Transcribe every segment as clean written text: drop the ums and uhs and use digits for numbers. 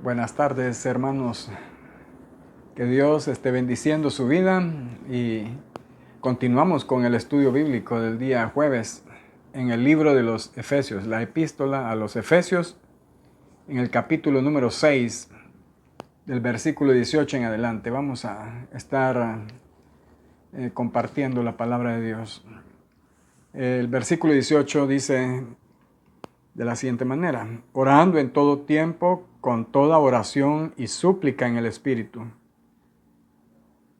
Buenas tardes, hermanos. Que Dios esté bendiciendo su vida y continuamos con el estudio bíblico del día jueves en el libro de los Efesios, la epístola a los Efesios, en el capítulo número 6, del versículo 18 en adelante. Vamos a estar compartiendo la palabra de Dios. El versículo 18 dice de la siguiente manera: orando en todo tiempo, con toda oración y súplica en el Espíritu,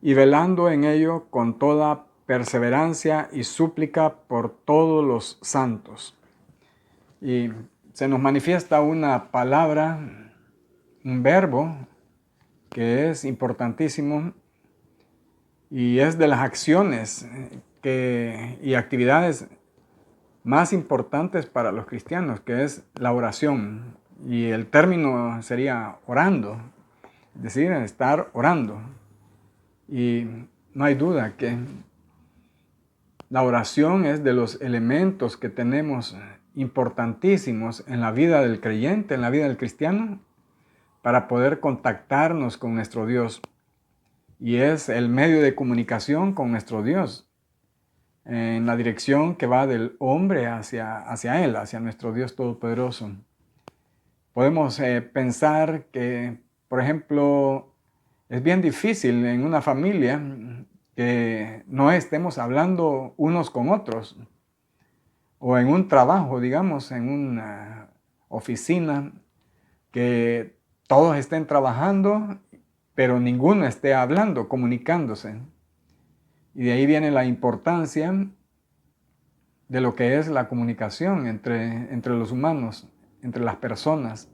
y velando en ello con toda perseverancia y súplica por todos los santos. Y se nos manifiesta una palabra, un verbo, que es importantísimo y es de las acciones y actividades más importantes para los cristianos, que es la oración. Y el término sería orando, es decir, estar orando. Y no hay duda que la oración es de los elementos que tenemos importantísimos en la vida del creyente, en la vida del cristiano, para poder contactarnos con nuestro Dios. Y es el medio de comunicación con nuestro Dios, en la dirección que va del hombre hacia Él, hacia nuestro Dios Todopoderoso. Podemos pensar que, por ejemplo, es bien difícil en una familia que no estemos hablando unos con otros, o en un trabajo, digamos, en una oficina, que todos estén trabajando, pero ninguno esté hablando, comunicándose. Y de ahí viene la importancia de lo que es la comunicación entre los humanos, entre las personas.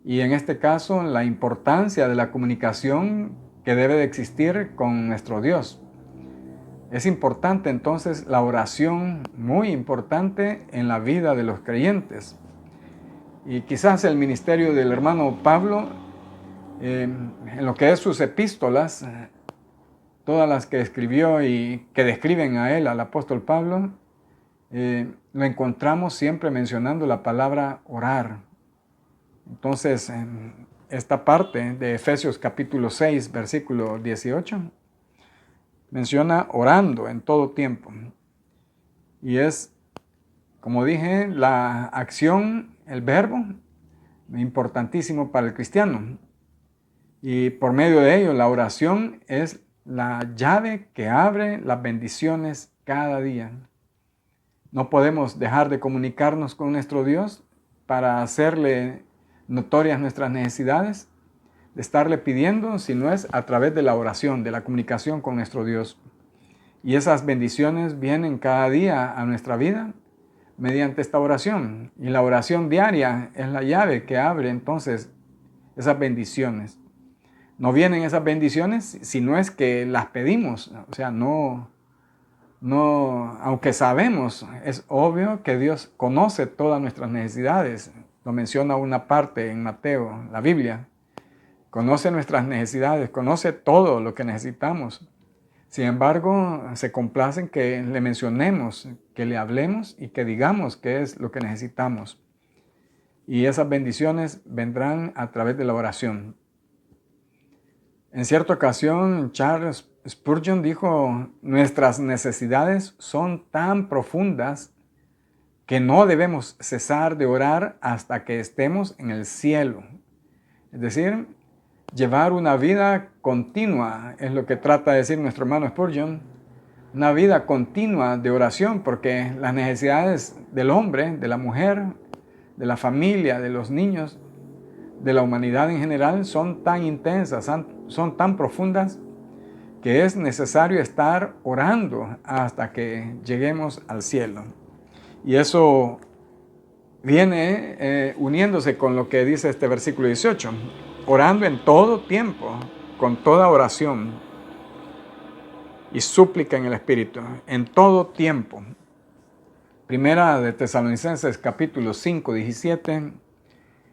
Y en este caso, la importancia de la comunicación que debe de existir con nuestro Dios. Es importante entonces la oración, muy importante en la vida de los creyentes. Y quizás el ministerio del hermano Pablo, en lo que es sus epístolas, todas las que escribió y que describen a él, al apóstol Pablo, lo encontramos siempre mencionando la palabra orar. Entonces, en esta parte de Efesios capítulo 6, versículo 18, menciona orando en todo tiempo. Y es, como dije, la acción, el verbo, importantísimo para el cristiano. Y por medio de ello, la oración es la llave que abre las bendiciones cada día. No podemos dejar de comunicarnos con nuestro Dios para hacerle notorias nuestras necesidades, de estarle pidiendo, si no es a través de la oración, de la comunicación con nuestro Dios. Y esas bendiciones vienen cada día a nuestra vida mediante esta oración. Y la oración diaria es la llave que abre entonces esas bendiciones. No vienen esas bendiciones si no es que las pedimos. O sea, no, aunque sabemos, es obvio que Dios conoce todas nuestras necesidades. Lo menciona una parte en Mateo, la Biblia. Conoce nuestras necesidades, conoce todo lo que necesitamos. Sin embargo, se complace en que le mencionemos, que le hablemos y que digamos qué es lo que necesitamos. Y esas bendiciones vendrán a través de la oración. En cierta ocasión, Charles Spurgeon dijo: nuestras necesidades son tan profundas que no debemos cesar de orar hasta que estemos en el cielo. Es decir, llevar una vida continua es lo que trata de decir nuestro hermano Spurgeon, una vida continua de oración, porque las necesidades del hombre, de la mujer, de la familia, de los niños, de la humanidad en general son tan intensas, son tan profundas, que es necesario estar orando hasta que lleguemos al cielo. Y eso viene uniéndose con lo que dice este versículo 18, orando en todo tiempo, con toda oración y súplica en el Espíritu, en todo tiempo. Primera de Tesalonicenses capítulo 5, 17,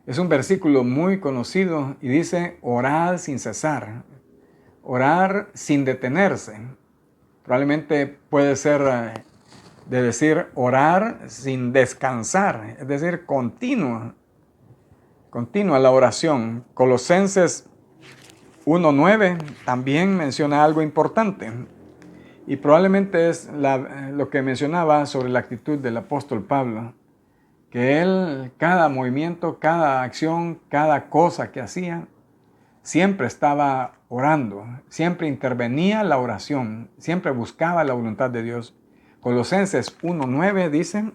es un versículo muy conocido y dice: orad sin cesar, orar sin detenerse. Probablemente puede ser de decir orar sin descansar, es decir, continuo Continúa la oración. Colosenses 1:9 también menciona algo importante. Y probablemente es lo que mencionaba sobre la actitud del apóstol Pablo. Que él, cada movimiento, cada acción, cada cosa que hacía, siempre estaba orando, siempre intervenía la oración, siempre buscaba la voluntad de Dios. Colosenses 1:9 dice,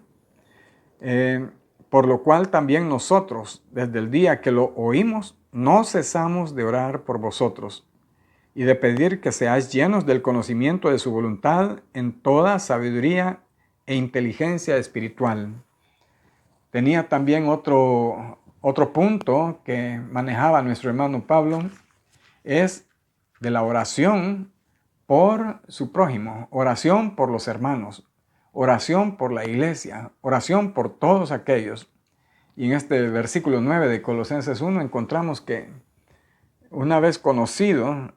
por lo cual también nosotros, desde el día que lo oímos, no cesamos de orar por vosotros y de pedir que seáis llenos del conocimiento de su voluntad en toda sabiduría e inteligencia espiritual. Tenía también otro punto que manejaba nuestro hermano Pablo, es de la oración por su prójimo, oración por los hermanos, oración por la iglesia, oración por todos aquellos. Y en este versículo 9 de Colosenses 1 encontramos que una vez conocido,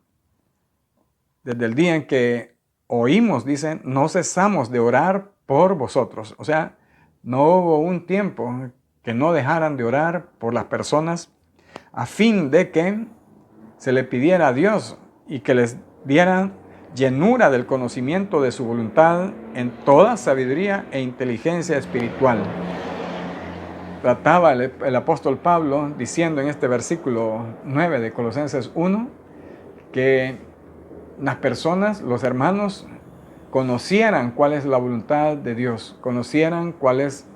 desde el día en que oímos, dice, no cesamos de orar por vosotros. O sea, no hubo un tiempo que no dejaran de orar por las personas a fin de que se le pidiera a Dios y que les diera llenura del conocimiento de su voluntad en toda sabiduría e inteligencia espiritual. Trataba el apóstol Pablo diciendo en este versículo 9 de Colosenses 1 que las personas, los hermanos, conocieran cuál es la voluntad de Dios, conocieran cuál es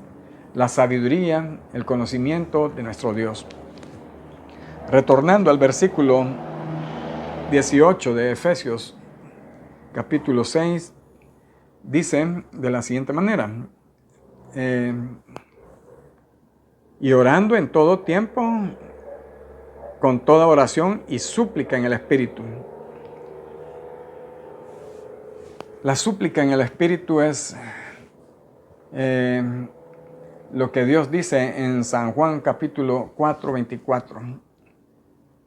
la sabiduría, el conocimiento de nuestro Dios. Retornando al versículo 18 de Efesios, capítulo 6, dice de la siguiente manera, y orando en todo tiempo, con toda oración y súplica en el Espíritu. La súplica en el Espíritu es lo que Dios dice en San Juan capítulo 4, 24.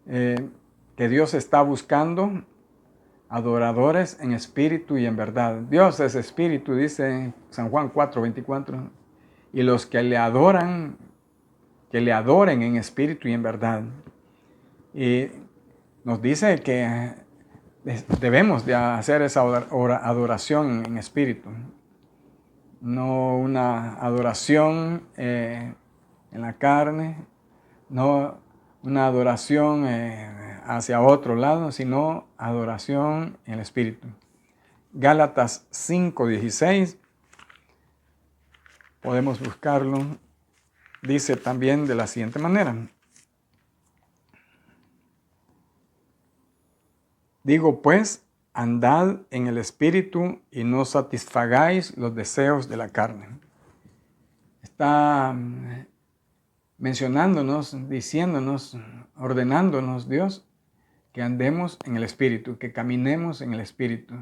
Que Dios está buscando adoradores en espíritu y en verdad. Dios es espíritu, dice San Juan 4, 24. Y los que le adoran, que le adoren en espíritu y en verdad. Y nos dice que debemos de hacer esa adoración en espíritu. No una adoración en la carne, no una adoración hacia otro lado, sino adoración en el Espíritu. Gálatas 5:16, podemos buscarlo, dice también de la siguiente manera. Digo pues, andad en el Espíritu y no satisfagáis los deseos de la carne. Está mencionándonos, diciéndonos, ordenándonos Dios que andemos en el Espíritu, que caminemos en el Espíritu.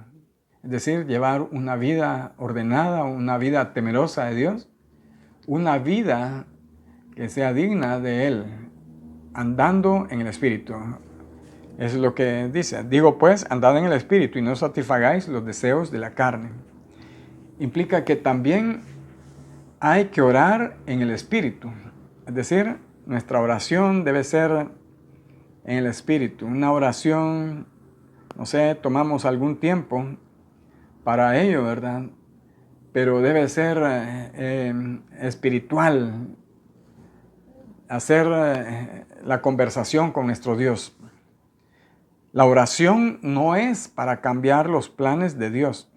Es decir, llevar una vida ordenada, una vida temerosa de Dios, una vida que sea digna de Él, andando en el Espíritu. Eso es lo que dice. Digo pues, andad en el Espíritu y no satisfagáis los deseos de la carne. Implica que también hay que orar en el Espíritu. Es decir, nuestra oración debe ser en el Espíritu. Una oración, no sé, tomamos algún tiempo para ello, ¿verdad? Pero debe ser espiritual. Hacer la conversación con nuestro Dios. La oración no es para cambiar los planes de Dios.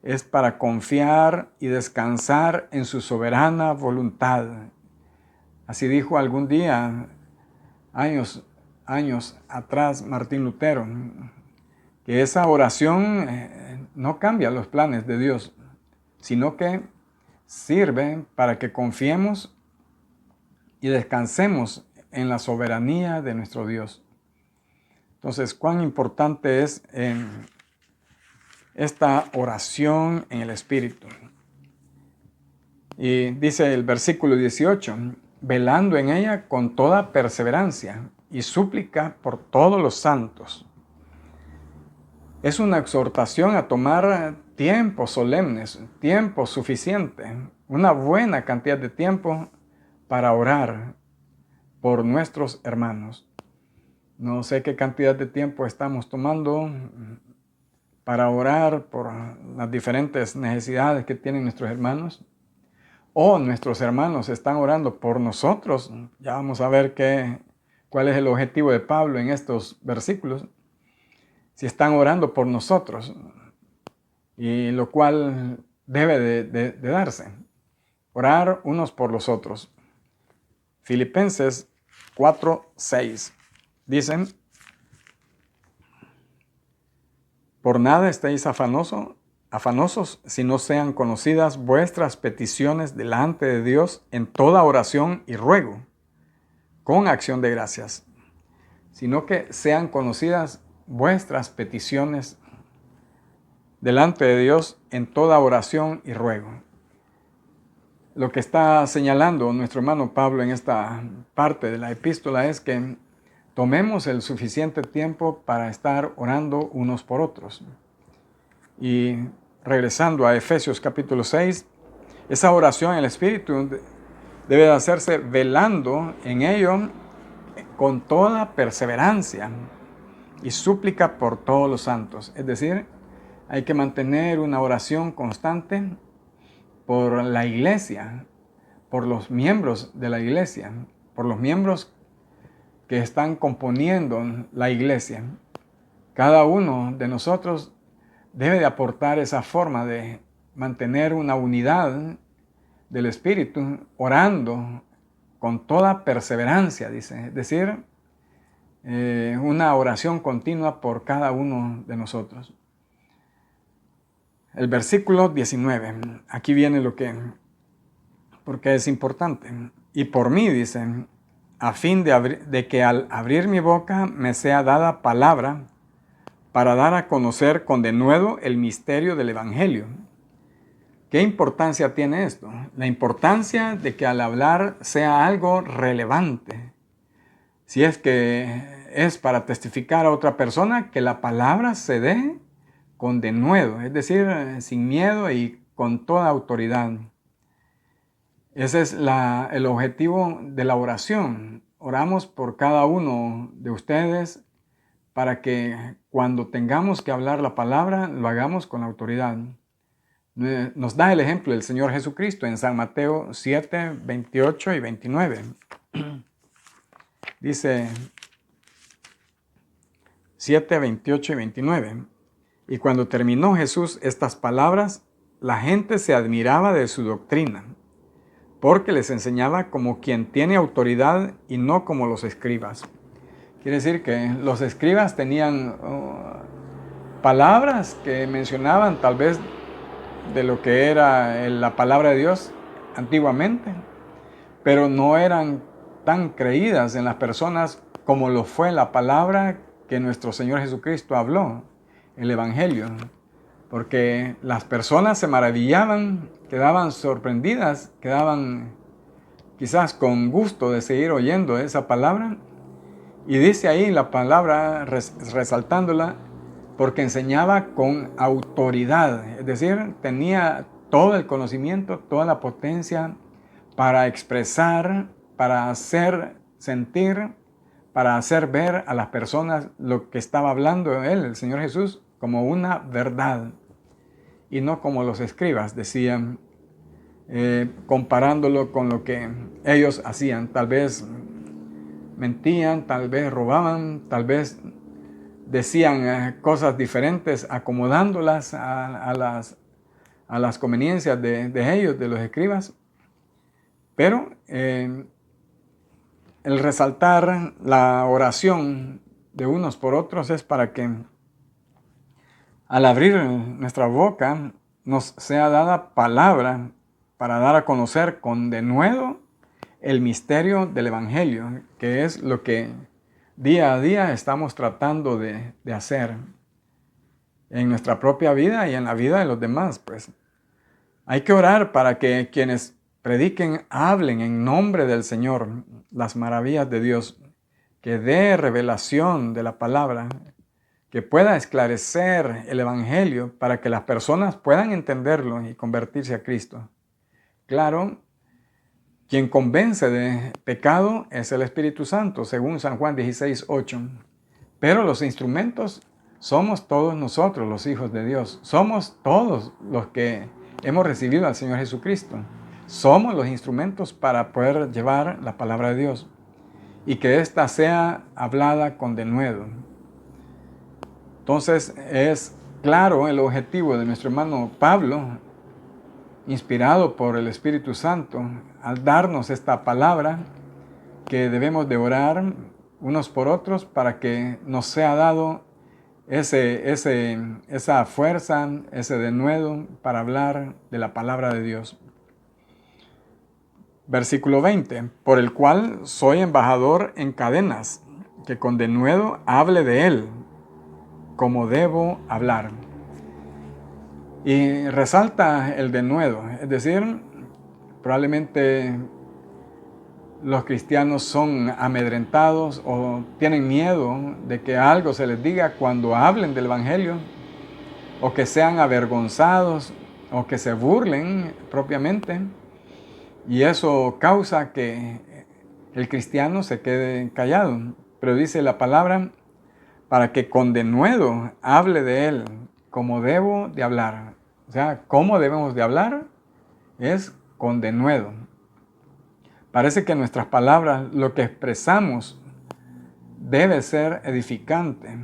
Es para confiar y descansar en su soberana voluntad. Así dijo algún día, años atrás, Martín Lutero, que esa oración no cambia los planes de Dios, sino que sirve para que confiemos y descansemos en la soberanía de nuestro Dios. Entonces, cuán importante es esta oración en el Espíritu. Y dice el versículo 18, velando en ella con toda perseverancia y súplica por todos los santos. Es una exhortación a tomar tiempos solemnes, tiempo suficiente, una buena cantidad de tiempo para orar por nuestros hermanos. No sé qué cantidad de tiempo estamos tomando para orar por las diferentes necesidades que tienen nuestros hermanos. O nuestros hermanos están orando por nosotros. Ya vamos a ver cuál es el objetivo de Pablo en estos versículos. Si están orando por nosotros, y lo cual debe de darse. Orar unos por los otros. Filipenses 4:6 dicen: por nada estéis afanosos, si no sean conocidas vuestras peticiones delante de Dios en toda oración y ruego, con acción de gracias, sino que sean conocidas vuestras peticiones delante de Dios en toda oración y ruego. Lo que está señalando nuestro hermano Pablo en esta parte de la epístola es que tomemos el suficiente tiempo para estar orando unos por otros. Y regresando a Efesios capítulo 6, esa oración en el Espíritu debe de hacerse velando en ello con toda perseverancia y súplica por todos los santos. Es decir, hay que mantener una oración constante por la iglesia, por los miembros de la iglesia, por los miembros que están componiendo la iglesia. Cada uno de nosotros debe de aportar esa forma de mantener una unidad del Espíritu, orando con toda perseverancia, dice. Es decir, una oración continua por cada uno de nosotros. El versículo 19, aquí viene porque es importante. Y por mí, dice, a fin de que al abrir mi boca me sea dada palabra para dar a conocer con denuedo el misterio del Evangelio. ¿Qué importancia tiene esto? La importancia de que al hablar sea algo relevante. Si es que es para testificar a otra persona, que la palabra se dé con denuedo, es decir, sin miedo y con toda autoridad. Ese es el objetivo de la oración. Oramos por cada uno de ustedes para que cuando tengamos que hablar la palabra, lo hagamos con autoridad. Nos da el ejemplo el Señor Jesucristo en San Mateo 7, 28 y 29. Dice 7, 28 y 29. Y cuando terminó Jesús estas palabras, la gente se admiraba de su doctrina, porque les enseñaba como quien tiene autoridad y no como los escribas. Quiere decir que los escribas tenían palabras que mencionaban tal vez de lo que era la palabra de Dios antiguamente, pero no eran tan creídas en las personas como lo fue la palabra que nuestro Señor Jesucristo habló, el Evangelio. Porque las personas se maravillaban, quedaban sorprendidas, quedaban quizás con gusto de seguir oyendo esa palabra. Y dice ahí la palabra, resaltándola, porque enseñaba con autoridad, es decir, tenía todo el conocimiento, toda la potencia para expresar, para hacer sentir, para hacer ver a las personas lo que estaba hablando él, el Señor Jesús, como una verdad y no como los escribas decían, comparándolo con lo que ellos hacían. Tal vez mentían, tal vez robaban, tal vez decían cosas diferentes, acomodándolas a las conveniencias de ellos, de los escribas. Pero el resaltar la oración de unos por otros es para que al abrir nuestra boca nos sea dada palabra para dar a conocer con denuedo el misterio del Evangelio, que es lo que día a día estamos tratando de hacer en nuestra propia vida y en la vida de los demás. Pues hay que orar para que quienes prediquen hablen en nombre del Señor las maravillas de Dios, que dé revelación de la palabra, que pueda esclarecer el Evangelio para que las personas puedan entenderlo y convertirse a Cristo. Claro, Quien convence de pecado es el Espíritu Santo, según San Juan 16:8. Pero los instrumentos somos todos nosotros, los hijos de Dios. Somos todos los que hemos recibido al Señor Jesucristo. Somos los instrumentos para poder llevar la palabra de Dios y que ésta sea hablada con denuedo. Entonces es claro el objetivo de nuestro hermano Pablo, inspirado por el Espíritu Santo, al darnos esta palabra que debemos de orar unos por otros para que nos sea dado esa fuerza, ese denuedo para hablar de la palabra de Dios. Versículo 20, por el cual soy embajador en cadenas, que con denuedo hable de él, como debo hablar. Y resalta el denuedo, es decir, probablemente los cristianos son amedrentados o tienen miedo de que algo se les diga cuando hablen del Evangelio, o que sean avergonzados o que se burlen propiamente, y eso causa que el cristiano se quede callado. Pero dice la palabra, para que con denuedo hable de él, como debo de hablar. O sea, ¿cómo debemos de hablar? Es con denuedo. Parece que nuestras palabras, lo que expresamos, debe ser edificante,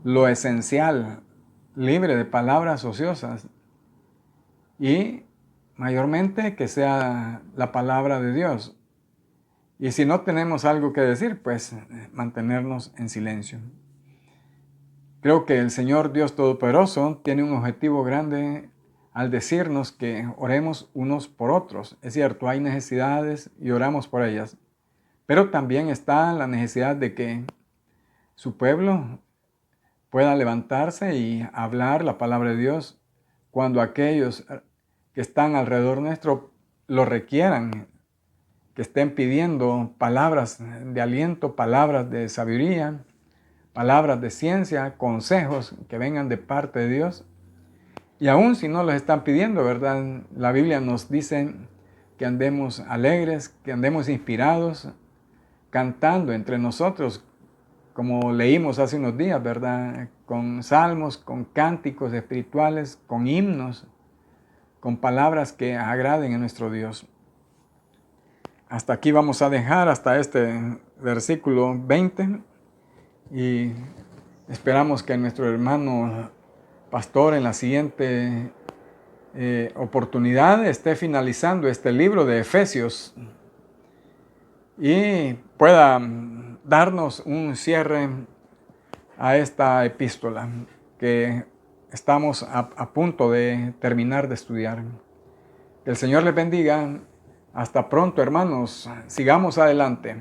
lo esencial, libre de palabras ociosas y mayormente que sea la palabra de Dios. Y si no tenemos algo que decir, pues mantenernos en silencio. Creo que el Señor Dios Todopoderoso tiene un objetivo grande al decirnos que oremos unos por otros. Es cierto, hay necesidades y oramos por ellas, pero también está la necesidad de que su pueblo pueda levantarse y hablar la palabra de Dios cuando aquellos que están alrededor nuestro lo requieran, que estén pidiendo palabras de aliento, palabras de sabiduría, palabras de ciencia, consejos que vengan de parte de Dios. Y aún si no los están pidiendo, ¿verdad? La Biblia nos dice que andemos alegres, que andemos inspirados, cantando entre nosotros, como leímos hace unos días, ¿verdad? Con salmos, con cánticos espirituales, con himnos, con palabras que agraden a nuestro Dios. Hasta aquí vamos a dejar, hasta este versículo 20, y esperamos que nuestro hermano pastor en la siguiente oportunidad esté finalizando este libro de Efesios y pueda darnos un cierre a esta epístola que estamos a punto de terminar de estudiar. Que el Señor les bendiga. Hasta pronto, hermanos. Sigamos adelante.